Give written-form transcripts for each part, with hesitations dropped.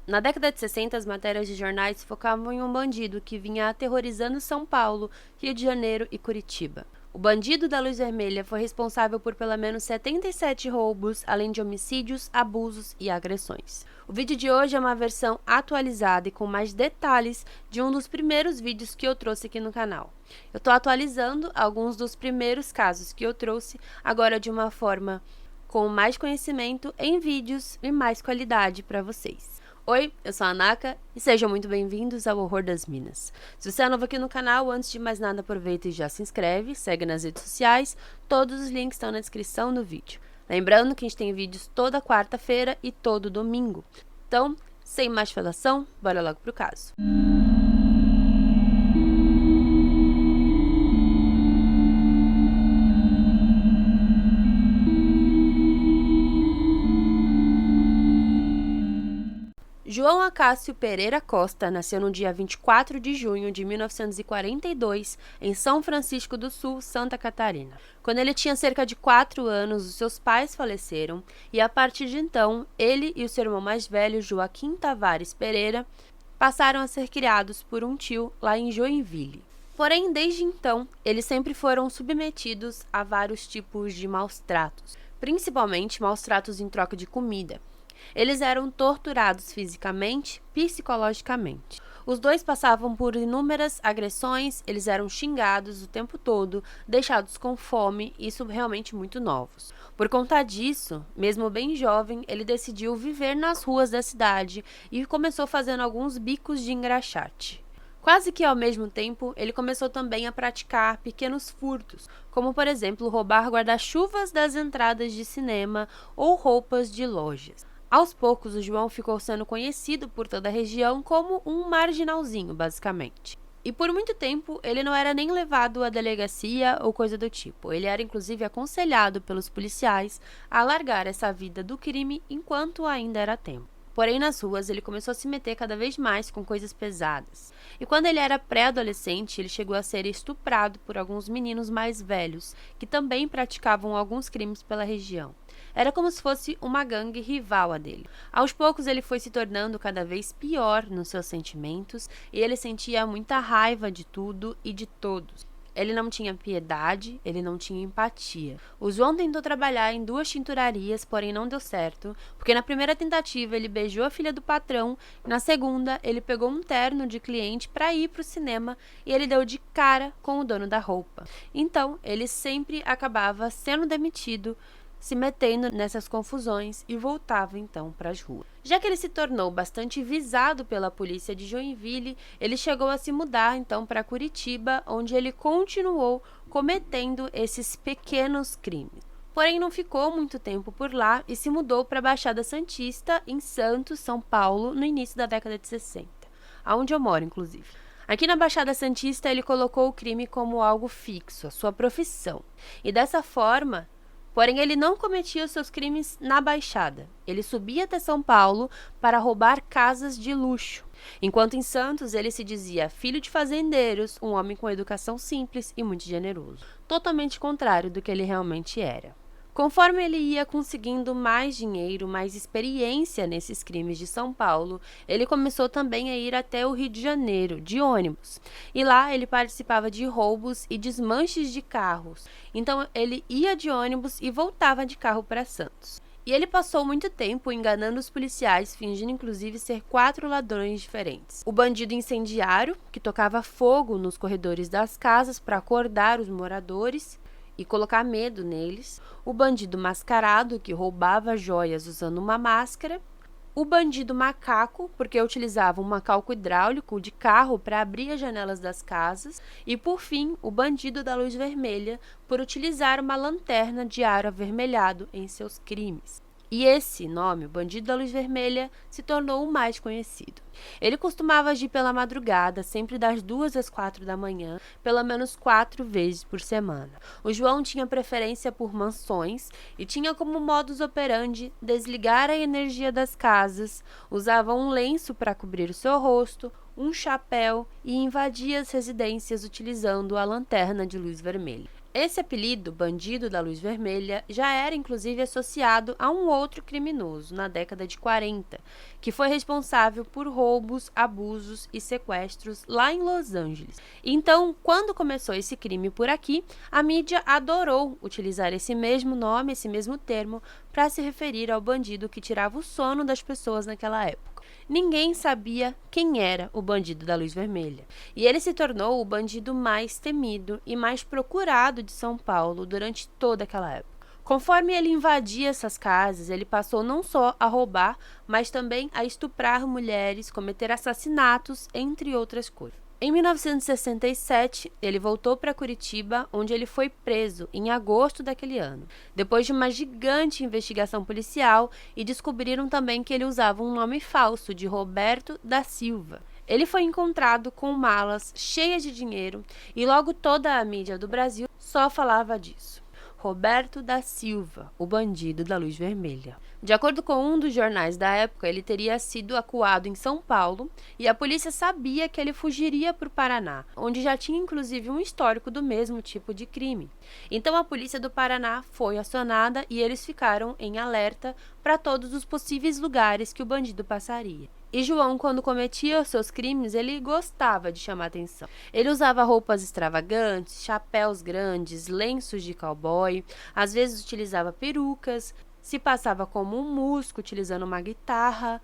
Na década de 60, as matérias de jornais focavam em um bandido que vinha aterrorizando São Paulo, Rio de Janeiro e Curitiba. O bandido da luz vermelha foi responsável por pelo menos 77 roubos, além de homicídios, abusos e agressões. O vídeo de hoje é uma versão atualizada e com mais detalhes de um dos primeiros vídeos que eu trouxe aqui no canal. Eu estou atualizando alguns dos primeiros casos que eu trouxe, agora de uma forma com mais conhecimento em vídeos e mais qualidade para vocês. Oi, eu sou a Naka e sejam muito bem-vindos ao Horror das Minas. Se você é novo aqui no canal, antes de mais nada aproveita e já se inscreve, segue nas redes sociais, todos os links estão na descrição do vídeo. Lembrando que a gente tem vídeos toda quarta-feira e todo domingo. Então, sem mais falação, bora logo pro caso. João Acácio Pereira Costa nasceu no dia 24 de junho de 1942, em São Francisco do Sul, Santa Catarina. Quando ele tinha cerca de 4 anos, os seus pais faleceram e, a partir de então, ele e o seu irmão mais velho, Joaquim Tavares Pereira, passaram a ser criados por um tio lá em Joinville. Porém, desde então, eles sempre foram submetidos a vários tipos de maus-tratos, principalmente maus-tratos em troca de comida. Eles eram torturados fisicamente, psicologicamente. Os dois passavam por inúmeras agressões, eles eram xingados o tempo todo, deixados com fome, isso realmente muito novos. Por conta disso, mesmo bem jovem, ele decidiu viver nas ruas da cidade e começou fazendo alguns bicos de engraxate. Quase que ao mesmo tempo, ele começou também a praticar pequenos furtos, como por exemplo roubar guarda-chuvas das entradas de cinema ou roupas de lojas. Aos poucos, o João ficou sendo conhecido por toda a região como um marginalzinho, basicamente. E por muito tempo, ele não era nem levado à delegacia ou coisa do tipo. Ele era inclusive aconselhado pelos policiais a largar essa vida do crime enquanto ainda era tempo. Porém, nas ruas, ele começou a se meter cada vez mais com coisas pesadas. E quando ele era pré-adolescente, ele chegou a ser estuprado por alguns meninos mais velhos, que também praticavam alguns crimes pela região. Era como se fosse uma gangue rival a dele. Aos poucos, ele foi se tornando cada vez pior nos seus sentimentos e ele sentia muita raiva de tudo e de todos. Ele não tinha piedade, ele não tinha empatia. O João tentou trabalhar em 2 tinturarias, porém não deu certo, porque na primeira tentativa ele beijou a filha do patrão, e na segunda ele pegou um terno de cliente para ir para o cinema e ele deu de cara com o dono da roupa. Então, ele sempre acabava sendo demitido, se metendo nessas confusões e voltava então para as ruas. Já que ele se tornou bastante visado pela polícia de Joinville, ele chegou a se mudar então para Curitiba, onde ele continuou cometendo esses pequenos crimes. Porém, não ficou muito tempo por lá e se mudou para a Baixada Santista, em Santos, São Paulo, no início da década de 60, aonde eu moro, inclusive. Aqui na Baixada Santista, ele colocou o crime como algo fixo, a sua profissão. E dessa forma, porém, ele não cometia os seus crimes na Baixada. Ele subia até São Paulo para roubar casas de luxo. Enquanto em Santos, ele se dizia filho de fazendeiros, um homem com educação simples e muito generoso. Totalmente contrário do que ele realmente era. Conforme ele ia conseguindo mais dinheiro, mais experiência nesses crimes de São Paulo, ele começou também a ir até o Rio de Janeiro, de ônibus. E lá ele participava de roubos e desmanches de carros. Então ele ia de ônibus e voltava de carro para Santos. E ele passou muito tempo enganando os policiais, fingindo inclusive ser 4 ladrões diferentes. O bandido incendiário, que tocava fogo nos corredores das casas para acordar os moradores e colocar medo neles, o bandido mascarado, que roubava joias usando uma máscara, o bandido macaco, porque utilizava um macaco hidráulico de carro para abrir as janelas das casas, e por fim, o bandido da luz vermelha, por utilizar uma lanterna de aro avermelhado em seus crimes. E esse nome, o Bandido da Luz Vermelha, se tornou o mais conhecido. Ele costumava agir pela madrugada, sempre das 2 às 4 da manhã, pelo menos 4 vezes por semana. O João tinha preferência por mansões e tinha como modus operandi desligar a energia das casas, usava um lenço para cobrir o seu rosto, um chapéu e invadia as residências utilizando a lanterna de luz vermelha. Esse apelido, Bandido da Luz Vermelha, já era inclusive associado a um outro criminoso na década de 40, que foi responsável por roubos, abusos e sequestros lá em Los Angeles. Então, quando começou esse crime por aqui, a mídia adorou utilizar esse mesmo nome, esse mesmo termo, para se referir ao bandido que tirava o sono das pessoas naquela época. Ninguém sabia quem era o Bandido da Luz Vermelha, e ele se tornou o bandido mais temido e mais procurado de São Paulo durante toda aquela época. Conforme ele invadia essas casas, ele passou não só a roubar, mas também a estuprar mulheres, cometer assassinatos, entre outras coisas. Em 1967, ele voltou para Curitiba, onde ele foi preso em agosto daquele ano, depois de uma gigante investigação policial, e descobriram também que ele usava um nome falso de Roberto da Silva. Ele foi encontrado com malas cheias de dinheiro e logo toda a mídia do Brasil só falava disso. Roberto da Silva, o bandido da luz vermelha. De acordo com um dos jornais da época, ele teria sido acuado em São Paulo e a polícia sabia que ele fugiria para o Paraná, onde já tinha inclusive um histórico do mesmo tipo de crime. Então a polícia do Paraná foi acionada e eles ficaram em alerta para todos os possíveis lugares que o bandido passaria. E João, quando cometia os seus crimes, ele gostava de chamar atenção. Ele usava roupas extravagantes, chapéus grandes, lenços de cowboy, às vezes utilizava perucas, se passava como um músico utilizando uma guitarra.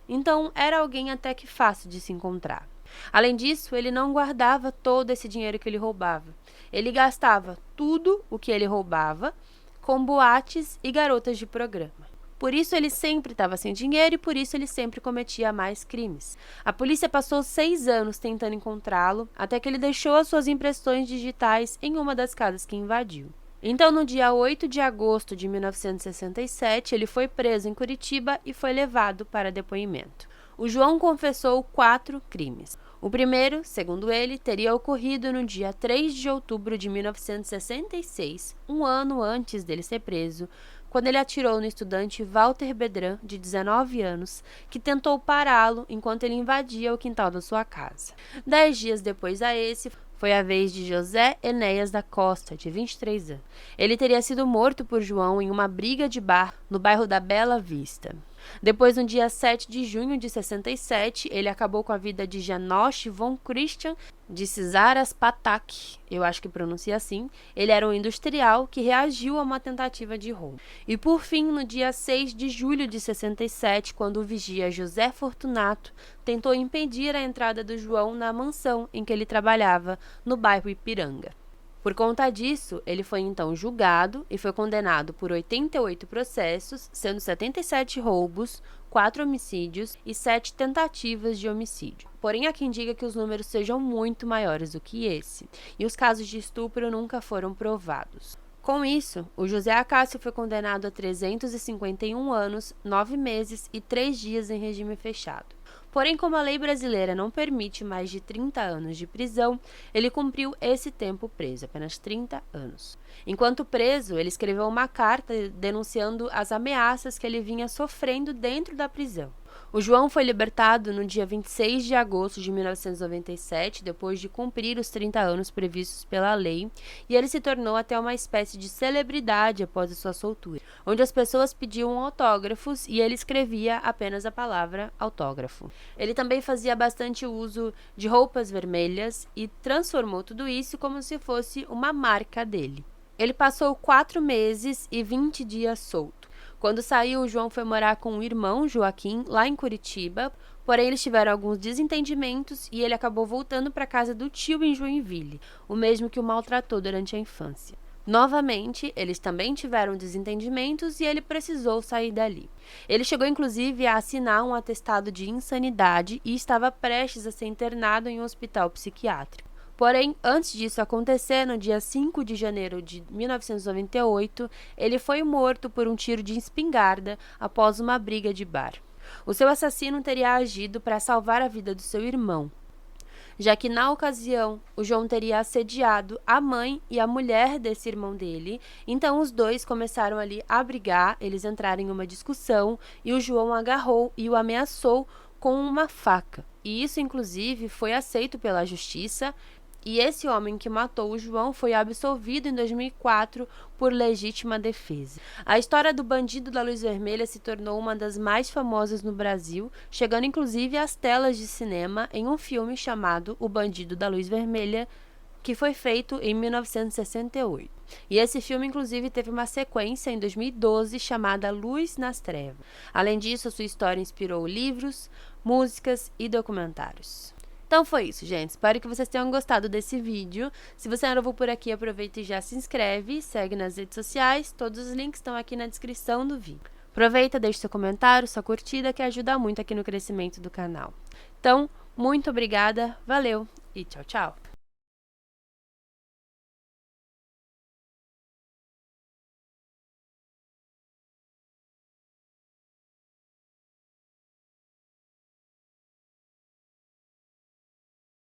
Então, era alguém até que fácil de se encontrar. Além disso, ele não guardava todo esse dinheiro que ele roubava. Ele gastava tudo o que ele roubava com boates e garotas de programa. Por isso ele sempre estava sem dinheiro e por isso ele sempre cometia mais crimes. A polícia passou 6 anos tentando encontrá-lo, até que ele deixou as suas impressões digitais em uma das casas que invadiu. Então, no dia 8 de agosto de 1967, ele foi preso em Curitiba e foi levado para depoimento. O João confessou 4 crimes. O primeiro, segundo ele, teria ocorrido no dia 3 de outubro de 1966, um ano antes dele ser preso, quando ele atirou no estudante Walter Bedran, de 19 anos, que tentou pará-lo enquanto ele invadia o quintal da sua casa. 10 dias depois a esse, foi a vez de José Enéas da Costa, de 23 anos. Ele teria sido morto por João em uma briga de bar no bairro da Bela Vista. Depois, no dia 7 de junho de 67, ele acabou com a vida de Janosch von Christian de Cesaras Patak, eu acho que pronuncia assim. Ele era um industrial que reagiu a uma tentativa de roubo. E por fim, no dia 6 de julho de 67, quando o vigia José Fortunato tentou impedir a entrada do João na mansão em que ele trabalhava, no bairro Ipiranga. Por conta disso, ele foi então julgado e foi condenado por 88 processos, sendo 77 roubos, 4 homicídios e 7 tentativas de homicídio. Porém, há quem diga que os números sejam muito maiores do que esse, e os casos de estupro nunca foram provados. Com isso, o José Acácio foi condenado a 351 anos, 9 meses e 3 dias em regime fechado. Porém, como a lei brasileira não permite mais de 30 anos de prisão, ele cumpriu esse tempo preso, apenas 30 anos. Enquanto preso, ele escreveu uma carta denunciando as ameaças que ele vinha sofrendo dentro da prisão. O João foi libertado no dia 26 de agosto de 1997, depois de cumprir os 30 anos previstos pela lei, e ele se tornou até uma espécie de celebridade após a sua soltura, onde as pessoas pediam autógrafos e ele escrevia apenas a palavra autógrafo. Ele também fazia bastante uso de roupas vermelhas e transformou tudo isso como se fosse uma marca dele. Ele passou 4 meses e 20 dias solto. Quando saiu, o João foi morar com o irmão, Joaquim, lá em Curitiba, porém eles tiveram alguns desentendimentos e ele acabou voltando para a casa do tio em Joinville, o mesmo que o maltratou durante a infância. Novamente, eles também tiveram desentendimentos e ele precisou sair dali. Ele chegou inclusive a assinar um atestado de insanidade e estava prestes a ser internado em um hospital psiquiátrico. Porém, antes disso acontecer, no dia 5 de janeiro de 1998, ele foi morto por um tiro de espingarda após uma briga de bar. O seu assassino teria agido para salvar a vida do seu irmão, já que na ocasião o João teria assediado a mãe e a mulher desse irmão dele, então os dois começaram ali a brigar, eles entraram em uma discussão e o João agarrou e o ameaçou com uma faca. E isso inclusive foi aceito pela justiça E esse homem que matou o João foi absolvido em 2004 por legítima defesa. A história do bandido da luz vermelha se tornou uma das mais famosas no Brasil, chegando inclusive às telas de cinema em um filme chamado O Bandido da Luz Vermelha, que foi feito em 1968. E esse filme, inclusive, teve uma sequência em 2012 chamada Luz nas Trevas. Além disso, a sua história inspirou livros, músicas e documentários. Então foi isso, gente. Espero que vocês tenham gostado desse vídeo. Se você é novo por aqui, aproveita e já se inscreve, segue nas redes sociais. Todos os links estão aqui na descrição do vídeo. Aproveita, deixe seu comentário, sua curtida, que ajuda muito aqui no crescimento do canal. Então, muito obrigada, valeu e tchau, tchau!